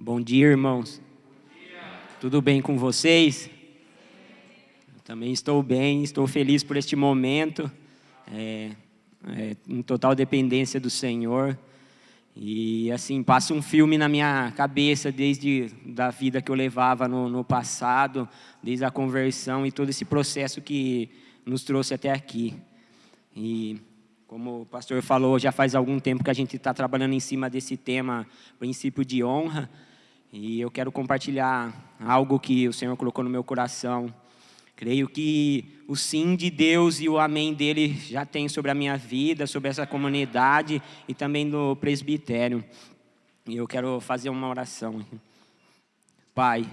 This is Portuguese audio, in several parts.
Bom dia, irmãos. Tudo bem com vocês? Eu também estou bem, estou feliz por este momento, em total dependência do Senhor. E assim, passa um filme na minha cabeça desde da vida que eu levava no passado, desde a conversão e todo esse processo que nos trouxe até aqui. E como o pastor falou, já faz algum tempo que a gente está trabalhando em cima desse tema, princípio de honra. E eu quero compartilhar algo que o Senhor colocou no meu coração. Creio que o sim de Deus e o amém dele já tem sobre a minha vida, sobre essa comunidade e também do presbitério. E eu quero fazer uma oração. Pai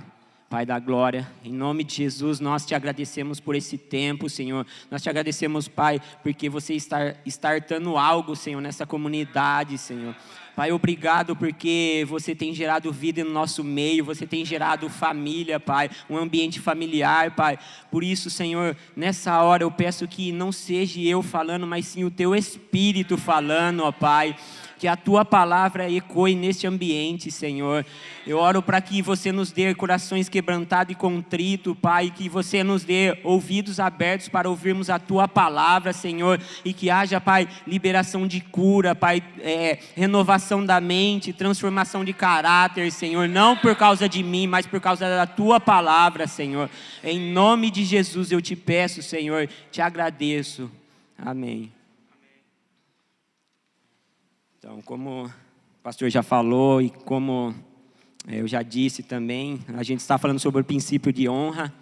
da glória, em nome de Jesus, nós te agradecemos por esse tempo, Senhor. Nós te agradecemos, Pai, porque você está startando algo, Senhor, nessa comunidade, Senhor. Pai, obrigado porque você tem gerado vida no nosso meio, você tem gerado família, Pai, um ambiente familiar, Pai. Por isso, Senhor, nessa hora eu peço que não seja eu falando, mas sim o Teu Espírito falando, ó Pai. Que a Tua palavra ecoe neste ambiente, Senhor. Eu oro para que você nos dê corações quebrantados e contritos, Pai. Que você nos dê ouvidos abertos para ouvirmos a Tua palavra, Senhor. E que haja, Pai, liberação de cura, Pai, renovação da mente, transformação de caráter, Senhor. Não por causa de mim, mas por causa da Tua palavra, Senhor. Em nome de Jesus eu te peço, Senhor, te agradeço. Amém. Então, como o pastor já falou e como eu já disse também, a gente está falando sobre o princípio de honra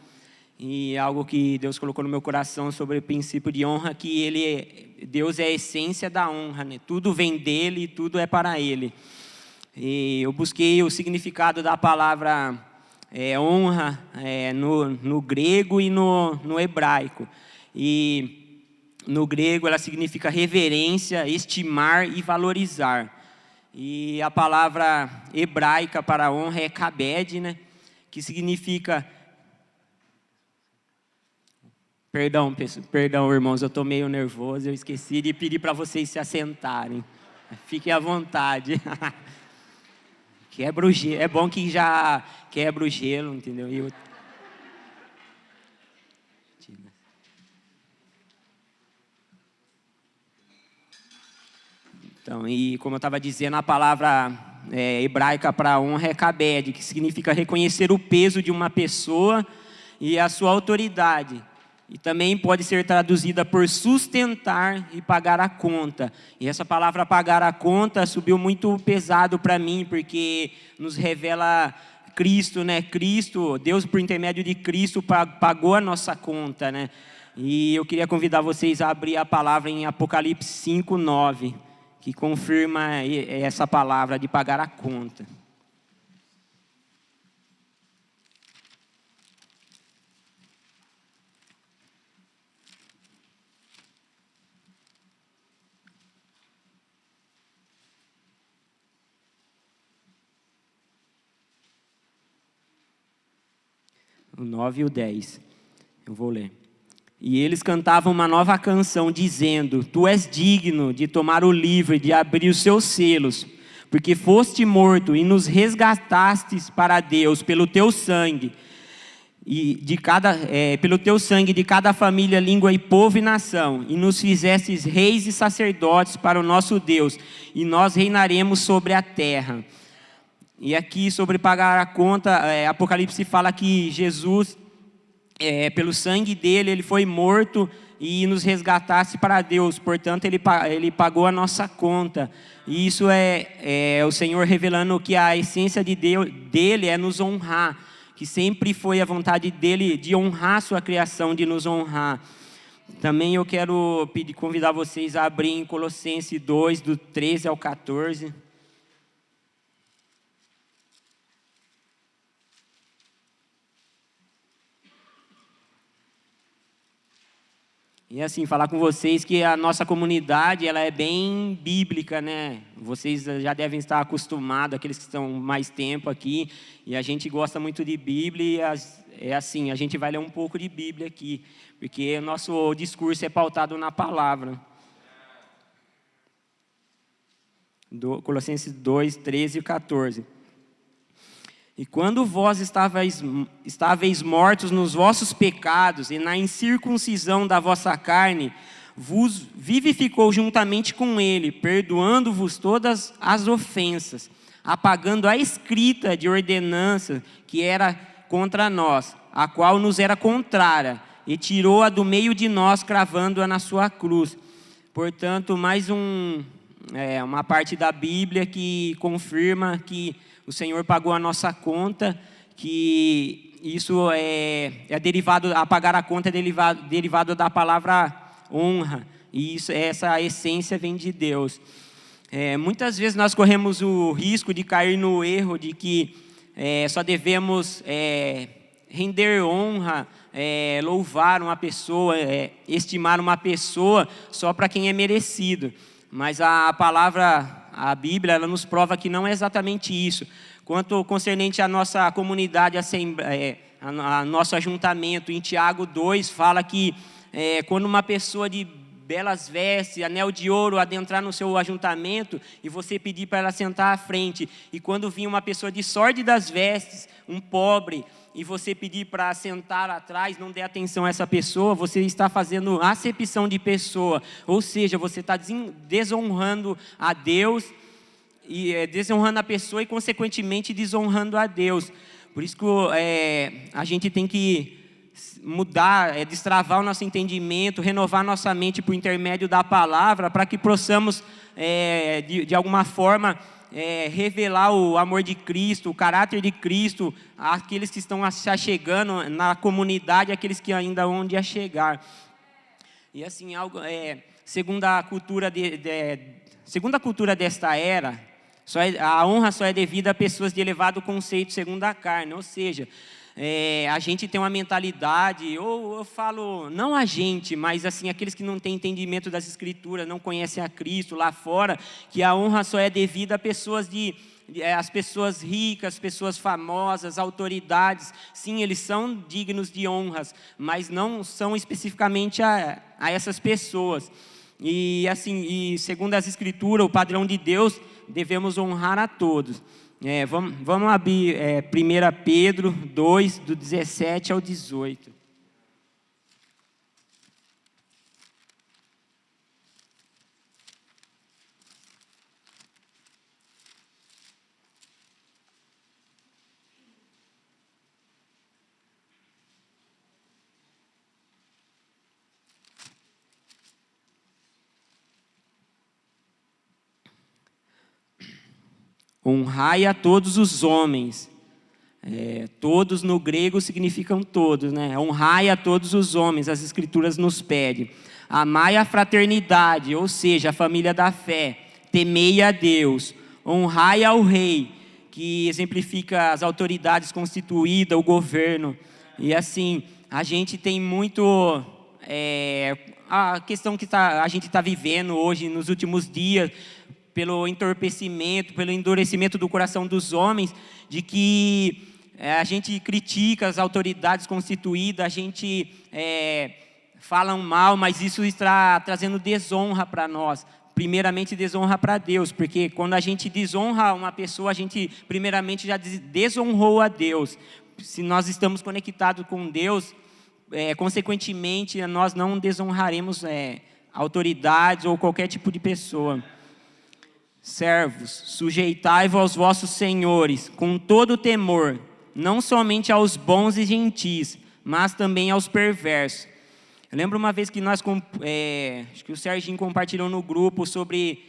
e algo que Deus colocou no meu coração sobre o princípio de honra, que Deus é a essência da honra, né? Tudo vem dele e tudo é para ele. E eu busquei o significado da palavra honra no grego e no hebraico. E no grego ela significa reverência, estimar e valorizar. E a palavra hebraica para honra é kabed, né? Que significa... Perdão, irmãos, eu estou meio nervoso, eu esqueci de pedir para vocês se assentarem. Fiquem à vontade. Quebra o gelo, é bom que já quebra o gelo, entendeu? Então, e como eu estava dizendo, a palavra hebraica para honra é kabed, que significa reconhecer o peso de uma pessoa e a sua autoridade. E também pode ser traduzida por sustentar e pagar a conta. E essa palavra pagar a conta subiu muito pesado para mim, porque nos revela Cristo, né? Cristo, Deus por intermédio de Cristo pagou a nossa conta, né? E eu queria convidar vocês a abrir a palavra em Apocalipse 5:9. Que confirma essa palavra de pagar a conta. O 9 e o 10. Eu vou ler. E eles cantavam uma nova canção, dizendo: Tu és digno de tomar o livro e de abrir os seus selos, porque foste morto e nos resgatastes para Deus pelo teu sangue, pelo teu sangue de cada família, língua e povo e nação, e nos fizestes reis e sacerdotes para o nosso Deus, e nós reinaremos sobre a terra. E aqui sobre pagar a conta, Apocalipse fala que Jesus... pelo sangue dele, ele foi morto e nos resgatasse para Deus. Portanto, ele pagou a nossa conta. E isso é o Senhor revelando que a essência dele é nos honrar. Que sempre foi a vontade dele de honrar a sua criação, de nos honrar. Também eu quero convidar vocês a abrir em Colossenses 2, do 13 ao 14. E assim, falar com vocês que a nossa comunidade, ela é bem bíblica, né? Vocês já devem estar acostumados, aqueles que estão mais tempo aqui, e a gente gosta muito de Bíblia, e assim, a gente vai ler um pouco de Bíblia aqui, porque o nosso discurso é pautado na palavra. Colossenses 2, 13 e 14. E quando vós estáveis mortos nos vossos pecados e na incircuncisão da vossa carne, vos vivificou juntamente com ele, perdoando-vos todas as ofensas, apagando a escrita de ordenança que era contra nós, a qual nos era contrária, e tirou-a do meio de nós, cravando-a na sua cruz. Portanto, mais uma parte da Bíblia que confirma que o Senhor pagou a nossa conta, que isso é derivado, apagar a conta é derivado da palavra honra, e essa essência vem de Deus. Muitas vezes nós corremos o risco de cair no erro de que só devemos render honra, louvar uma pessoa, estimar uma pessoa só para quem é merecido. Mas a palavra, a Bíblia, ela nos prova que não é exatamente isso. Quanto concernente à nossa comunidade, a nosso ajuntamento, em Tiago 2, fala que quando uma pessoa de belas vestes, anel de ouro, adentrar no seu ajuntamento e você pedir para ela sentar à frente, e quando vinha uma pessoa de sórdidas vestes, um pobre, e você pedir para sentar atrás, não dê atenção a essa pessoa, você está fazendo acepção de pessoa, ou seja, você está desonrando a Deus, e desonrando a pessoa e consequentemente desonrando a Deus. Por isso que a gente tem que mudar, destravar o nosso entendimento, renovar nossa mente por intermédio da palavra, para que possamos, de alguma forma, revelar o amor de Cristo, o caráter de Cristo, àqueles que estão se achegando na comunidade, àqueles que ainda vão de chegar. E assim, segundo a cultura desta era, a honra só é devida a pessoas de elevado conceito segundo a carne, ou seja, a gente tem uma mentalidade, ou eu falo, não a gente, mas assim, aqueles que não têm entendimento das Escrituras, não conhecem a Cristo lá fora, que a honra só é devida a pessoas as pessoas ricas, pessoas famosas, autoridades. Sim, eles são dignos de honras, mas não são especificamente a essas pessoas. E assim, segundo as Escrituras, o padrão de Deus, devemos honrar a todos. Vamos abrir 1 Pedro 2, do 17 ao 18. Honrai a todos os homens. Todos no grego significam todos, né? Honrai a todos os homens, as Escrituras nos pedem. Amai a fraternidade, ou seja, a família da fé. Temei a Deus. Honrai ao rei, que exemplifica as autoridades constituídas, o governo. E assim, a gente tem muito... a questão que a gente está vivendo hoje, nos últimos dias, pelo entorpecimento, pelo endurecimento do coração dos homens, de que a gente critica as autoridades constituídas, a gente fala mal, mas isso está trazendo desonra para nós. Primeiramente, desonra para Deus, porque quando a gente desonra uma pessoa, a gente primeiramente já desonrou a Deus. Se nós estamos conectados com Deus, consequentemente, nós não desonraremos autoridades ou qualquer tipo de pessoa. Servos, sujeitai-vos aos vossos senhores, com todo temor, não somente aos bons e gentis, mas também aos perversos. Eu lembro uma vez que acho que o Serginho compartilhou no grupo sobre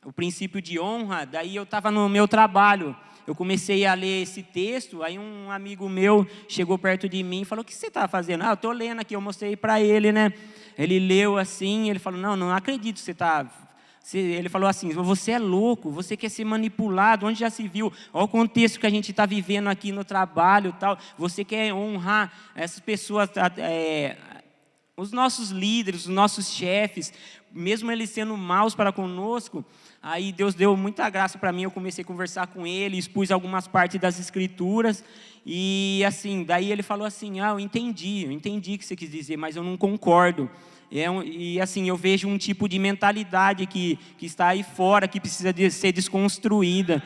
o princípio de honra, daí eu estava no meu trabalho, eu comecei a ler esse texto, aí um amigo meu chegou perto de mim e falou: o que você está fazendo? Eu estou lendo aqui, eu mostrei para ele, né? Ele leu assim, ele falou: não acredito que você está... Ele falou assim: você é louco, você quer ser manipulado, onde já se viu? Olha o contexto que a gente está vivendo aqui no trabalho, tal. Você quer honrar essas pessoas, os nossos líderes, os nossos chefes, mesmo eles sendo maus para conosco. Aí Deus deu muita graça para mim, eu comecei a conversar com ele, expus algumas partes das Escrituras, e assim, daí ele falou assim: eu entendi o que você quis dizer, mas eu não concordo. E assim, eu vejo um tipo de mentalidade que está aí fora, que precisa ser desconstruída.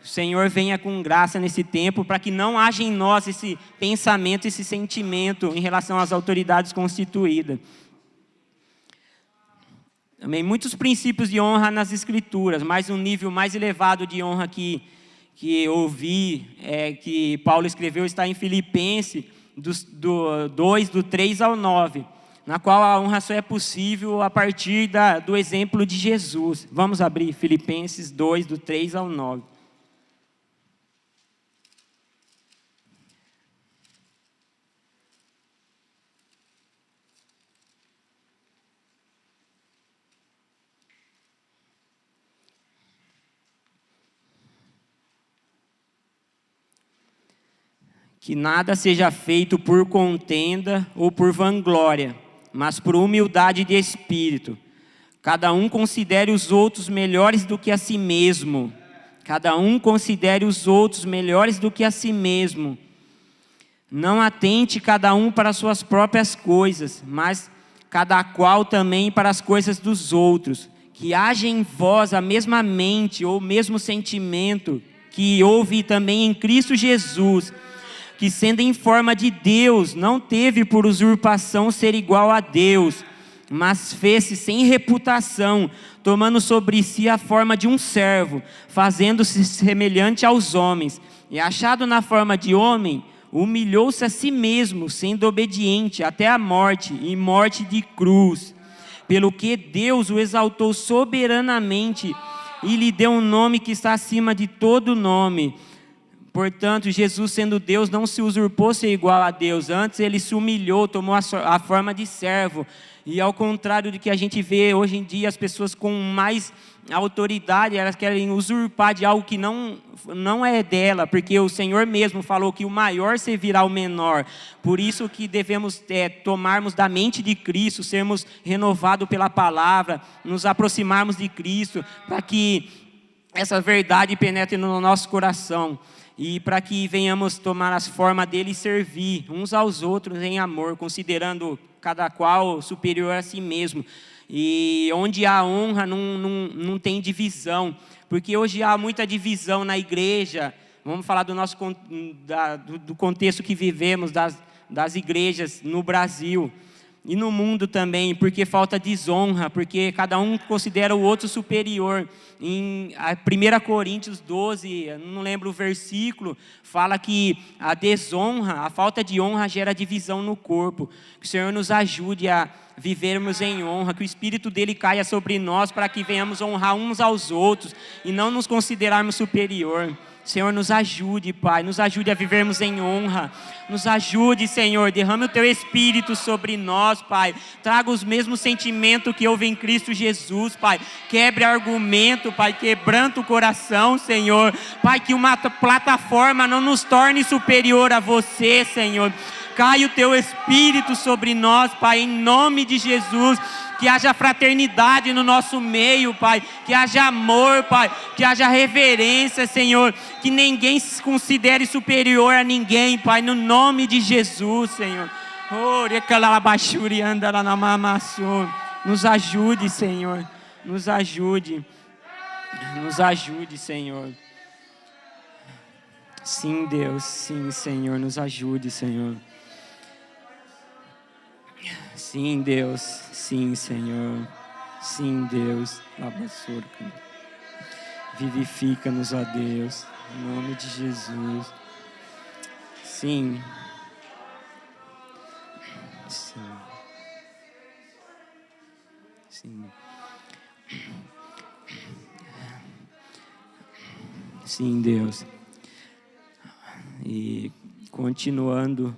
o Senhor venha com graça nesse tempo, para que não haja em nós esse pensamento, esse sentimento em relação às autoridades constituídas. Também muitos princípios de honra nas Escrituras, mas um nível mais elevado de honra que eu ouvi, que Paulo escreveu, está em Filipenses 2, do 3 ao 9, na qual a honra só é possível a partir do exemplo de Jesus. Vamos abrir Filipenses 2, do 3 ao 9. Que nada seja feito por contenda ou por vanglória, mas por humildade de espírito. Cada um considere os outros melhores do que a si mesmo. Cada um considere os outros melhores do que a si mesmo. Não atente cada um para as suas próprias coisas, mas cada qual também para as coisas dos outros. Que haja em vós a mesma mente ou o mesmo sentimento que houve também em Cristo Jesus, que sendo em forma de Deus, não teve por usurpação ser igual a Deus, mas fez-se sem reputação, tomando sobre si a forma de um servo, fazendo-se semelhante aos homens, e achado na forma de homem, humilhou-se a si mesmo, sendo obediente até a morte, e morte de cruz. Pelo que Deus o exaltou soberanamente, e lhe deu um nome que está acima de todo nome. Portanto, Jesus, sendo Deus, não se usurpou ser igual a Deus. Antes, ele se humilhou, tomou a forma de servo. E ao contrário do que a gente vê hoje em dia, as pessoas com mais autoridade, elas querem usurpar de algo que não é dela, porque o Senhor mesmo falou que o maior servirá ao menor. Por isso que devemos tomarmos da mente de Cristo, sermos renovados pela palavra, nos aproximarmos de Cristo, para que essa verdade penetre no nosso coração. E para que venhamos tomar as formas dele e servir uns aos outros em amor, considerando cada qual superior a si mesmo. E onde há honra não tem divisão, porque hoje há muita divisão na igreja. Vamos falar do nosso do contexto que vivemos, das igrejas no Brasil e no mundo também, porque falta desonra, porque cada um considera o outro superior. Em 1 Coríntios 12, não lembro o versículo, fala que a desonra, a falta de honra gera divisão no corpo. Que o Senhor nos ajude a vivermos em honra, que o Espírito dele caia sobre nós para que venhamos honrar uns aos outros e não nos considerarmos superior. Senhor, nos ajude, Pai, nos ajude a vivermos em honra, nos ajude, Senhor, derrame o Teu Espírito sobre nós, Pai, traga os mesmos sentimentos que houve em Cristo Jesus, Pai, quebre argumento, Pai, quebranta o coração, Senhor, Pai, que uma plataforma não nos torne superior a você, Senhor, caia o Teu Espírito sobre nós, Pai, em nome de Jesus. Que haja fraternidade no nosso meio, Pai. Que haja amor, Pai. Que haja reverência, Senhor. Que ninguém se considere superior a ninguém, Pai. No nome de Jesus, Senhor. Nos ajude, Senhor. Nos ajude. Nos ajude, Senhor. Sim, Deus. Sim, Senhor. Nos ajude, Senhor. Sim, Deus. Sim, Senhor. Sim, Deus. Vivifica-nos, ó Deus. Em nome de Jesus. Sim. Sim. Sim. Sim, Deus. E continuando,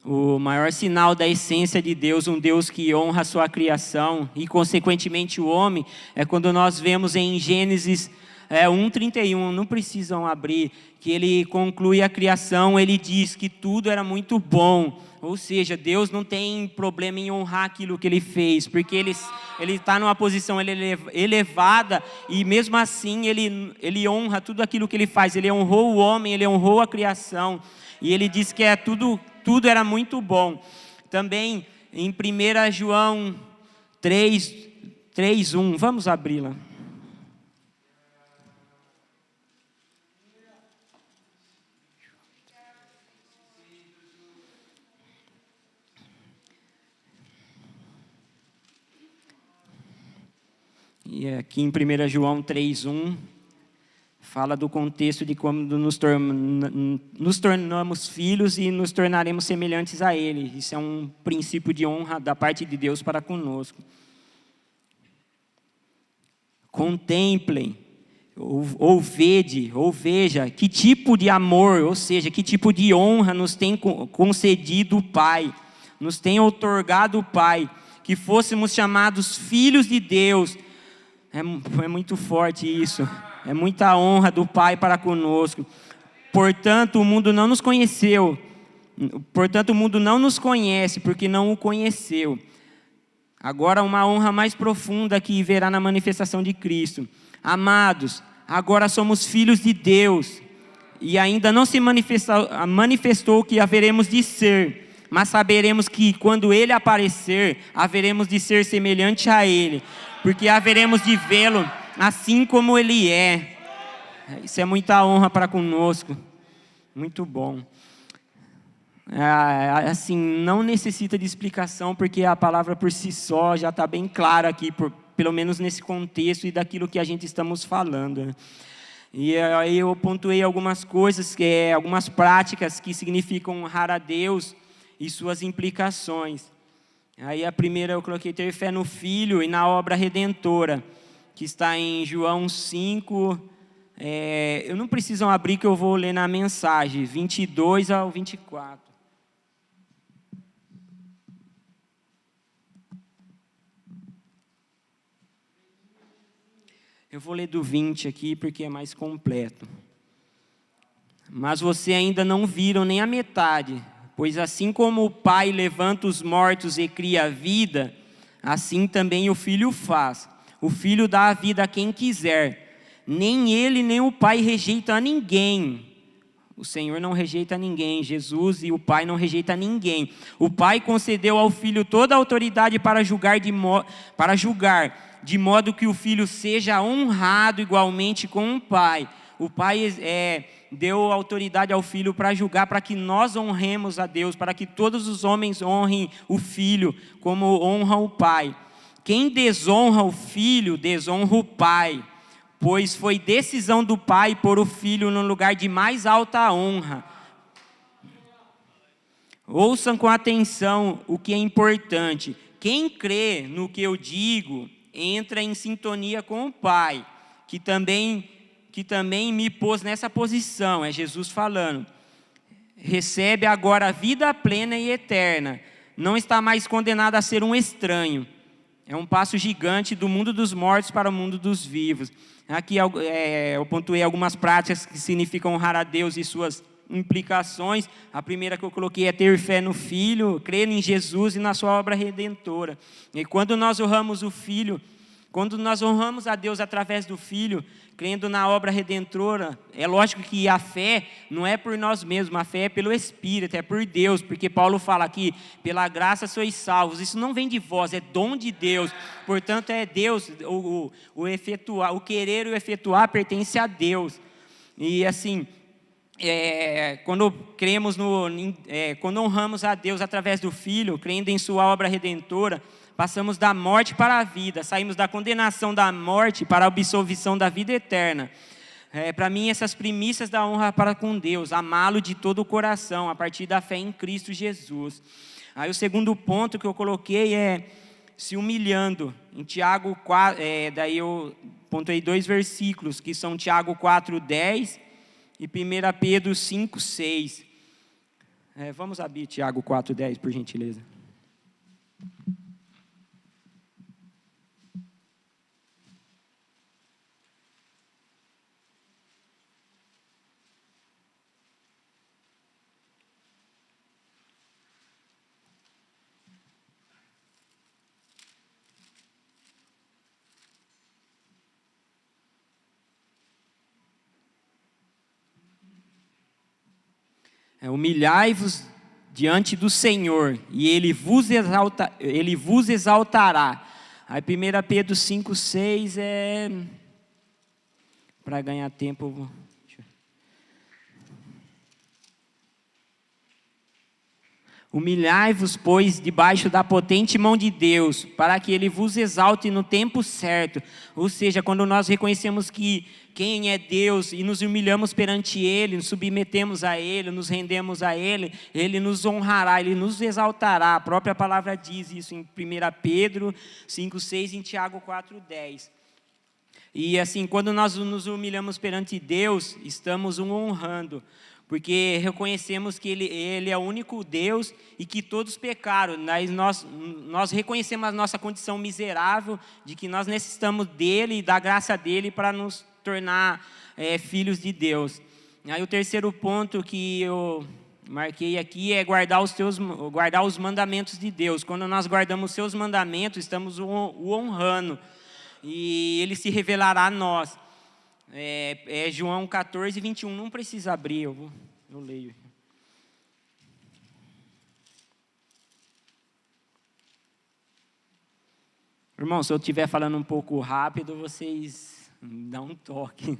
o maior sinal da essência de Deus, um Deus que honra a sua criação e consequentemente o homem, é quando nós vemos em Gênesis 1:31, não precisam abrir, que ele conclui a criação, ele diz que tudo era muito bom. Ou seja, Deus não tem problema em honrar aquilo que Ele fez, porque Ele está numa posição elevada e mesmo assim Ele honra tudo aquilo que Ele faz. Ele honrou o homem, Ele honrou a criação e Ele diz que tudo era muito bom. Também em 1 João 3:1, vamos abri-la. E aqui em 1 João 3:1, fala do contexto de quando nos tornamos filhos e nos tornaremos semelhantes a Ele. Isso é um princípio de honra da parte de Deus para conosco. Contemplem, ou veja que tipo de amor, ou seja, que tipo de honra nos tem concedido o Pai, nos tem outorgado o Pai, que fôssemos chamados filhos de Deus. É muito forte isso, é muita honra do Pai para conosco. Portanto, o mundo não nos conheceu, portanto, o mundo não nos conhece, porque não o conheceu. Agora uma honra mais profunda que verá na manifestação de Cristo. Amados, agora somos filhos de Deus, e ainda não se manifestou o que haveremos de ser, mas saberemos que quando Ele aparecer, haveremos de ser semelhante a Ele, porque haveremos de vê-lo assim como Ele é. Isso é muita honra para conosco, muito bom. Assim, não necessita de explicação, porque a palavra por si só já está bem clara aqui, pelo menos nesse contexto e daquilo que a gente estamos falando, né? E aí eu pontuei algumas coisas, algumas práticas que significam honrar a Deus e suas implicações. Aí a primeira eu coloquei ter fé no Filho e na obra redentora, que está em João 5, eu não preciso abrir que eu vou ler na mensagem, 22 ao 24. Eu vou ler do 20 aqui porque é mais completo. Mas você ainda não viram nem a metade, pois assim como o Pai levanta os mortos e cria a vida, assim também o Filho faz. O Filho dá a vida a quem quiser. Nem Ele nem o Pai rejeitam a ninguém. O Senhor não rejeita ninguém, Jesus e o Pai não rejeitam ninguém. O Pai concedeu ao Filho toda a autoridade para julgar, de modo que o Filho seja honrado igualmente com o Pai. O Pai deu autoridade ao Filho para julgar, para que nós honremos a Deus, para que todos os homens honrem o Filho como honram o Pai. Quem desonra o Filho, desonra o Pai, pois foi decisão do Pai pôr o Filho no lugar de mais alta honra. Ouçam com atenção o que é importante. Quem crê no que eu digo, entra em sintonia com o Pai, que também me pôs nessa posição, é Jesus falando. Recebe agora a vida plena e eterna. Não está mais condenado a ser um estranho. É um passo gigante do mundo dos mortos para o mundo dos vivos. Aqui eu pontuei algumas práticas que significam honrar a Deus e suas implicações. A primeira que eu coloquei é ter fé no Filho, crer em Jesus e na sua obra redentora. E quando nós honramos o Filho, quando nós honramos a Deus através do Filho, crendo na obra redentora, é lógico que a fé não é por nós mesmos, a fé é pelo Espírito, é por Deus, porque Paulo fala aqui, pela graça sois salvos. Isso não vem de vós, é dom de Deus. Portanto, é Deus, o querer e o efetuar pertence a Deus. E assim, quando quando honramos a Deus através do Filho, crendo em sua obra redentora, passamos da morte para a vida, saímos da condenação da morte para a absolvição da vida eterna. Para mim, essas primícias da honra para com Deus, amá-lo de todo o coração, a partir da fé em Cristo Jesus. Aí o segundo ponto que eu coloquei é se humilhando. Em Tiago 4, daí eu pontuei 2 versículos, que são Tiago 4:10 e 1 Pedro 5:6. Vamos abrir Tiago 4:10, por gentileza. Humilhai-vos diante do Senhor, e Ele vos exaltará. Aí 1 Pedro 5:6 para ganhar tempo, Humilhai-vos, pois, debaixo da potente mão de Deus, para que Ele vos exalte no tempo certo. Ou seja, quando nós reconhecemos que quem é Deus e nos humilhamos perante Ele, nos submetemos a Ele, nos rendemos a Ele, Ele nos honrará, Ele nos exaltará. A própria palavra diz isso em 1 Pedro 5,6 e em Tiago 4,10. E assim, quando nós nos humilhamos perante Deus, estamos o honrando, porque reconhecemos que Ele é o único Deus e que todos pecaram. Nós reconhecemos a nossa condição miserável, de que nós necessitamos dEle e da graça dEle para nos tornar filhos de Deus. Aí o terceiro ponto que eu marquei aqui é guardar os mandamentos de Deus. Quando nós guardamos os seus mandamentos, estamos o honrando e Ele se revelará a nós. João 14, 21, não precisa abrir, eu leio. Irmão, se eu estiver falando um pouco rápido, vocês dão um toque.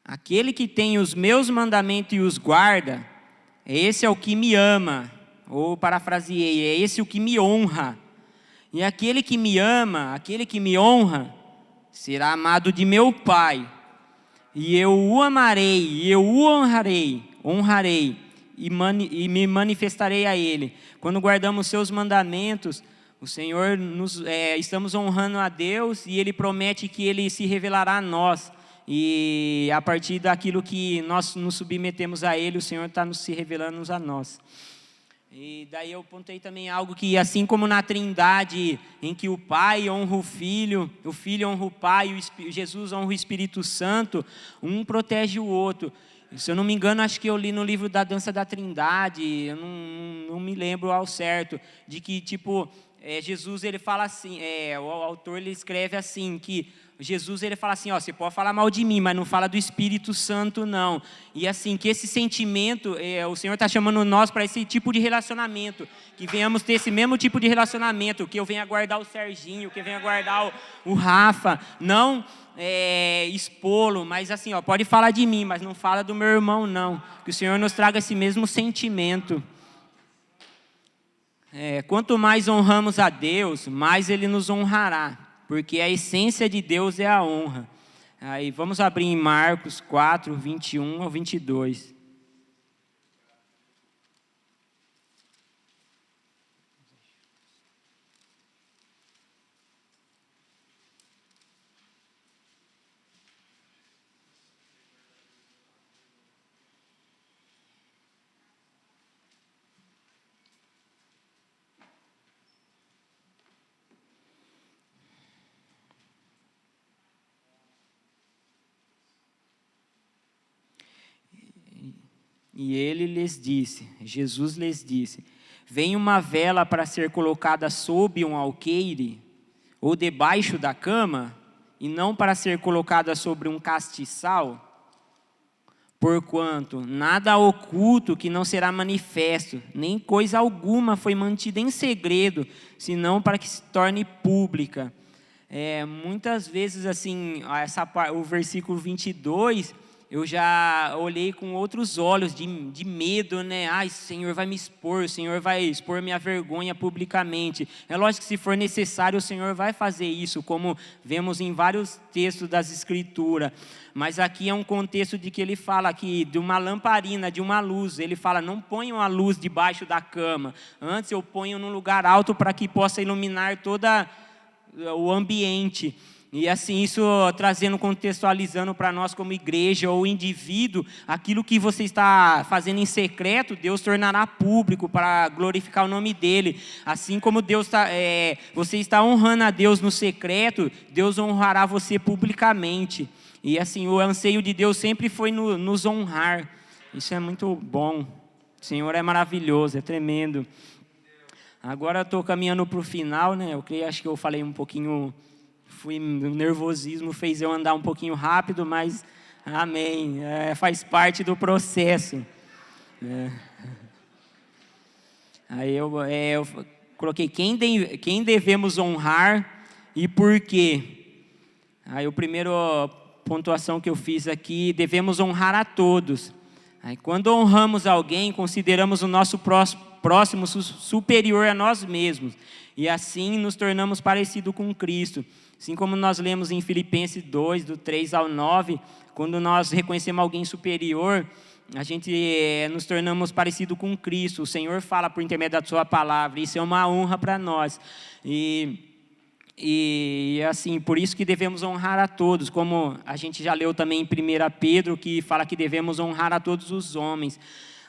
Aquele que tem os meus mandamentos e os guarda, esse é o que me ama, ou parafraseei, é esse o que me honra. E aquele que me ama, aquele que me honra, será amado de meu Pai. E eu o amarei, e eu o honrarei e me manifestarei a Ele. Quando guardamos seus mandamentos, o Senhor estamos honrando a Deus e Ele promete que Ele se revelará a nós. E a partir daquilo que nós nos submetemos a Ele, o Senhor está se revelando a nós. E daí eu apontei também algo que, assim como na Trindade, em que o Pai honra o Filho honra o Pai, Jesus honra o Espírito Santo, um protege o outro. Se eu não me engano, acho que eu li no livro da Dança da Trindade, eu não me lembro ao certo, de que Jesus ele fala assim, o autor ele escreve assim, que Jesus ele fala assim, você pode falar mal de mim, mas não fala do Espírito Santo não. E assim, que esse sentimento, o Senhor está chamando nós para esse tipo de relacionamento, que venhamos ter esse mesmo tipo de relacionamento, que eu venha guardar o Serginho, que eu venha guardar o Rafa, não expô-lo, mas assim, pode falar de mim, mas não fala do meu irmão não, que o Senhor nos traga esse mesmo sentimento. Quanto mais honramos a Deus, mais Ele nos honrará, porque a essência de Deus é a honra. Aí vamos abrir em Marcos 4, 21 ao 22. E ele lhes disse, Jesus lhes disse, vem uma vela para ser colocada sob um alqueire ou debaixo da cama, e não para ser colocada sobre um castiçal? Porquanto nada oculto que não será manifesto, nem coisa alguma foi mantida em segredo, senão para que se torne pública. Muitas vezes assim, o versículo 22... eu já olhei com outros olhos de medo, né? Ai, o Senhor vai me expor, o Senhor vai expor minha vergonha publicamente. É lógico que se for necessário, o Senhor vai fazer isso, como vemos em vários textos das Escrituras. Mas aqui é um contexto de que ele fala aqui de uma lamparina, de uma luz. Ele fala, não ponham a luz debaixo da cama. Antes eu ponho num lugar alto para que possa iluminar todo o ambiente. E assim, isso trazendo, contextualizando para nós como igreja ou indivíduo, aquilo que você está fazendo em secreto, Deus tornará público para glorificar o nome dEle. Assim como você está honrando a Deus no secreto, Deus honrará você publicamente. E assim, o anseio de Deus sempre foi nos honrar. Isso é muito bom. O Senhor é maravilhoso, é tremendo. Agora eu estou caminhando para o final, né? Acho que eu falei um pouquinho... o nervosismo fez eu andar um pouquinho rápido, mas amém, faz parte do processo. Aí eu coloquei quem devemos honrar e por quê. Aí o primeiro pontuação que eu fiz aqui, devemos honrar a todos. Aí, quando honramos alguém, consideramos o nosso próximo superior a nós mesmos. E assim nos tornamos parecidos com Cristo. Assim como nós lemos em Filipenses 2, do 3 ao 9, quando nós reconhecemos alguém superior, a gente nos tornamos parecidos com Cristo. O Senhor fala por intermédio da sua palavra. Isso é uma honra para nós. E assim, por isso que devemos honrar a todos, como a gente já leu também em 1 Pedro, que fala que devemos honrar a todos os homens.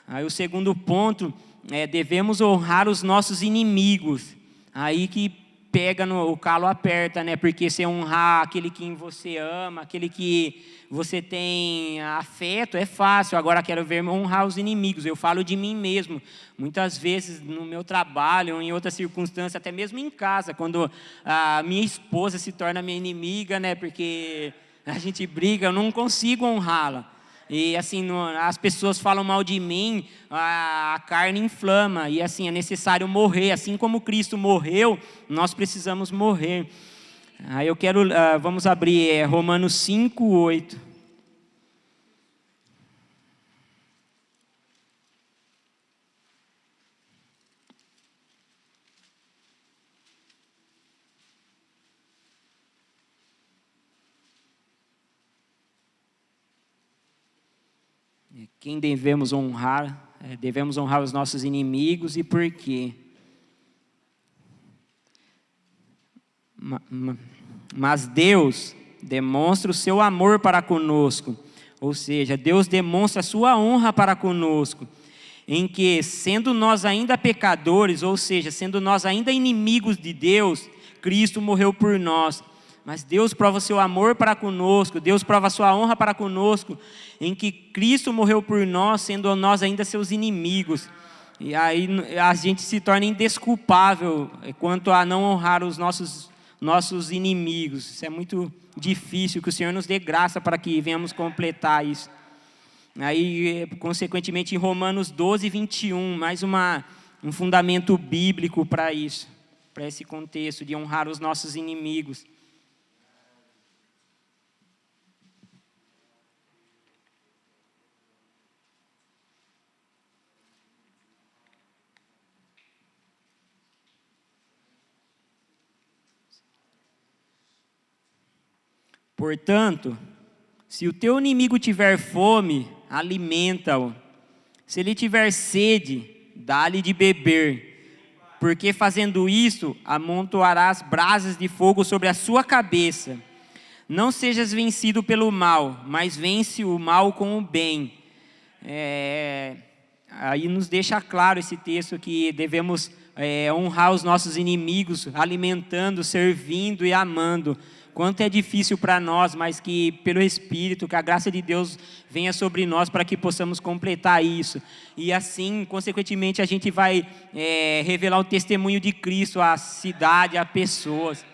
Aí o segundo ponto é, devemos honrar os nossos inimigos. Aí que pega o calo aperta, né? Porque se honrar aquele que você ama, aquele que você tem afeto, é fácil. Agora quero ver honrar os inimigos. Eu falo de mim mesmo. Muitas vezes no meu trabalho, ou em outras circunstâncias, até mesmo em casa, quando a minha esposa se torna minha inimiga, né? Porque a gente briga, eu não consigo honrá-la. E assim, as pessoas falam mal de mim, a carne inflama. E assim, é necessário morrer. Assim como Cristo morreu, nós precisamos morrer. Aí eu quero, vamos abrir Romanos 5, 8. Quem devemos honrar? Devemos honrar os nossos inimigos. E por quê? Mas Deus demonstra o seu amor para conosco. Ou seja, Deus demonstra a sua honra para conosco. Em que, sendo nós ainda pecadores, ou seja, sendo nós ainda inimigos de Deus, Cristo morreu por nós. Mas Deus prova o seu amor para conosco, Deus prova a sua honra para conosco, em que Cristo morreu por nós, sendo nós ainda seus inimigos. E aí a gente se torna indesculpável quanto a não honrar os nossos inimigos. Isso é muito difícil, que o Senhor nos dê graça para que venhamos completar isso. Aí, consequentemente, em Romanos 12, 21, mais um fundamento bíblico para isso, para esse contexto de honrar os nossos inimigos. Portanto, se o teu inimigo tiver fome, alimenta-o. Se ele tiver sede, dá-lhe de beber. Porque fazendo isso, amontoarás brasas de fogo sobre a sua cabeça. Não sejas vencido pelo mal, mas vence o mal com o bem. Aí nos deixa claro esse texto que devemos honrar os nossos inimigos, alimentando, servindo e amando. Quanto é difícil para nós, mas que pelo Espírito, que a graça de Deus venha sobre nós para que possamos completar isso. E assim, consequentemente, a gente vai revelar o testemunho de Cristo à cidade, a pessoas.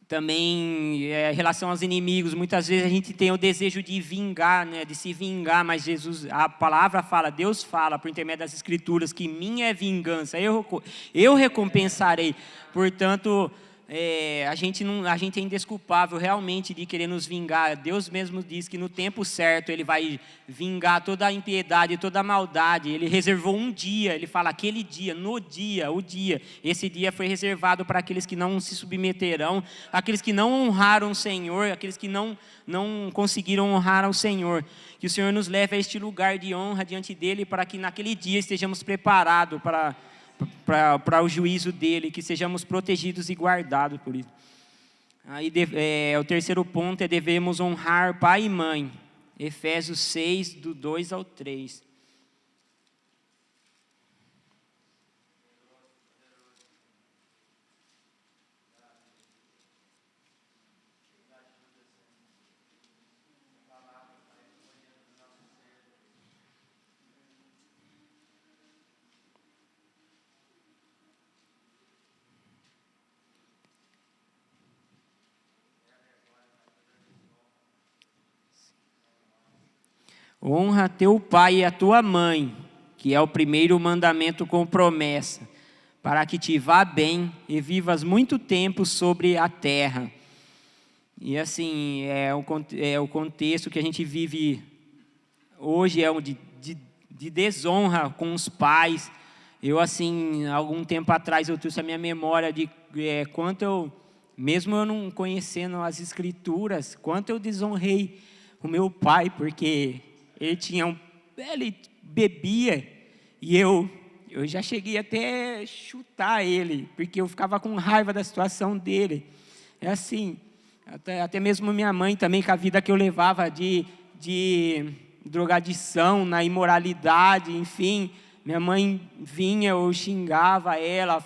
Também, em relação aos inimigos, muitas vezes a gente tem o desejo de vingar, né, de se vingar, mas Jesus, a palavra fala, Deus fala por intermédio das Escrituras que minha é vingança, eu recompensarei. Portanto, a gente é indesculpável realmente de querer nos vingar. Deus mesmo diz que no tempo certo Ele vai vingar toda a impiedade, toda a maldade. Ele reservou um dia, Ele fala aquele dia, o dia. Esse dia foi reservado para aqueles que não se submeterão, aqueles que não honraram o Senhor, aqueles que não conseguiram honrar ao Senhor. Que o Senhor nos leve a este lugar de honra diante dEle, para que naquele dia estejamos preparados para o juízo dele, que sejamos protegidos e guardados por isso. Aí o terceiro ponto é devemos honrar pai e mãe. Efésios 6, do 2 ao 3. Honra teu pai e a tua mãe, que é o primeiro mandamento com promessa, para que te vá bem e vivas muito tempo sobre a terra. E assim, o contexto que a gente vive hoje é o de desonra com os pais. Eu, assim, algum tempo atrás, eu trouxe a minha memória de quanto eu, mesmo eu não conhecendo as Escrituras, quanto eu desonrei o meu pai, porque ele bebia, e eu já cheguei até a chutar ele, porque eu ficava com raiva da situação dele. É assim, até mesmo minha mãe também, com a vida que eu levava de drogadição, na imoralidade, enfim. Minha mãe vinha, eu xingava ela,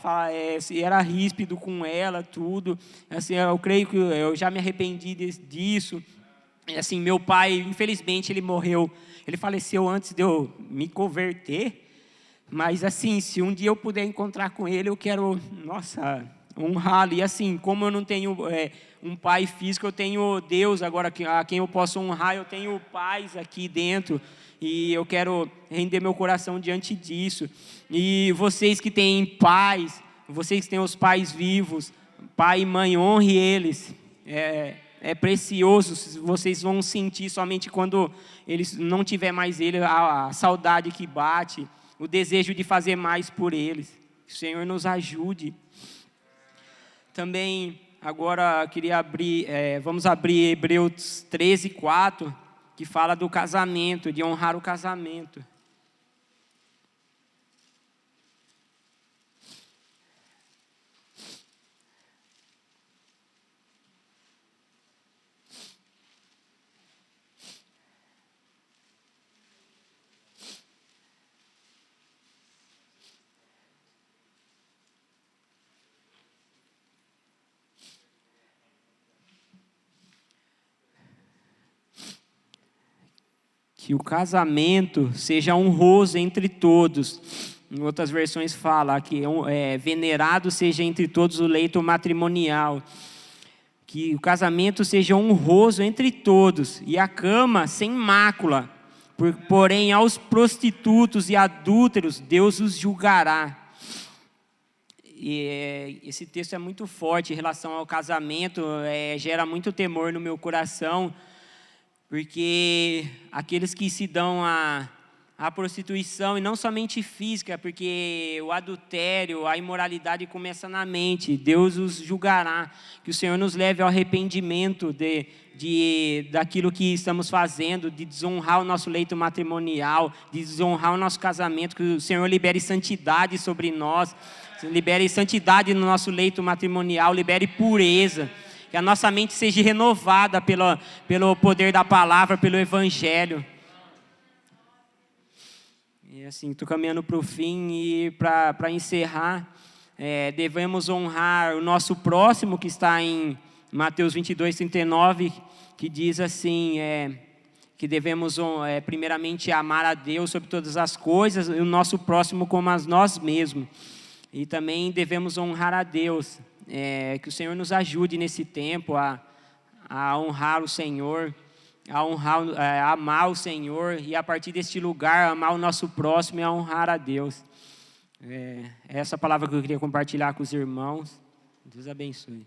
era ríspido com ela, tudo. Assim, eu creio que eu já me arrependi disso. Assim, meu pai, infelizmente, ele morreu. Ele faleceu antes de eu me converter. Mas, assim, se um dia eu puder encontrar com ele, eu quero, nossa, honrá-lo. E, assim, como eu não tenho um pai físico, eu tenho Deus agora a quem eu posso honrar. Eu tenho pais aqui dentro. E eu quero render meu coração diante disso. E vocês que têm pais, vocês que têm os pais vivos, pai e mãe, honre eles. É precioso, vocês vão sentir somente quando eles não tiver mais ele, a saudade que bate, o desejo de fazer mais por eles. Que o Senhor nos ajude. Também, agora, queria vamos abrir Hebreus 13:4, que fala do casamento, de honrar o casamento. Que o casamento seja honroso entre todos. Em outras versões fala que venerado seja entre todos o leito matrimonial. Que o casamento seja honroso entre todos e a cama sem mácula. Porém, aos prostitutos e adúlteros, Deus os julgará. E esse texto é muito forte em relação ao casamento, gera muito temor no meu coração, porque aqueles que se dão à prostituição, e não somente física, porque o adultério, a imoralidade começa na mente, Deus os julgará. Que o Senhor nos leve ao arrependimento daquilo que estamos fazendo, de desonrar o nosso leito matrimonial, de desonrar o nosso casamento, que o Senhor libere santidade sobre nós, libere santidade no nosso leito matrimonial, libere pureza. Que a nossa mente seja renovada pelo poder da palavra, pelo Evangelho. E assim, estou caminhando para o fim e para encerrar, devemos honrar o nosso próximo, que está em Mateus 22:39, que diz assim, que devemos primeiramente amar a Deus sobre todas as coisas e o nosso próximo como a nós mesmos. E também devemos honrar a Deus. Que o Senhor nos ajude nesse tempo a honrar o Senhor, a amar o Senhor e a partir deste lugar amar o nosso próximo e a honrar a Deus. Essa palavra que eu queria compartilhar com os irmãos. Deus abençoe.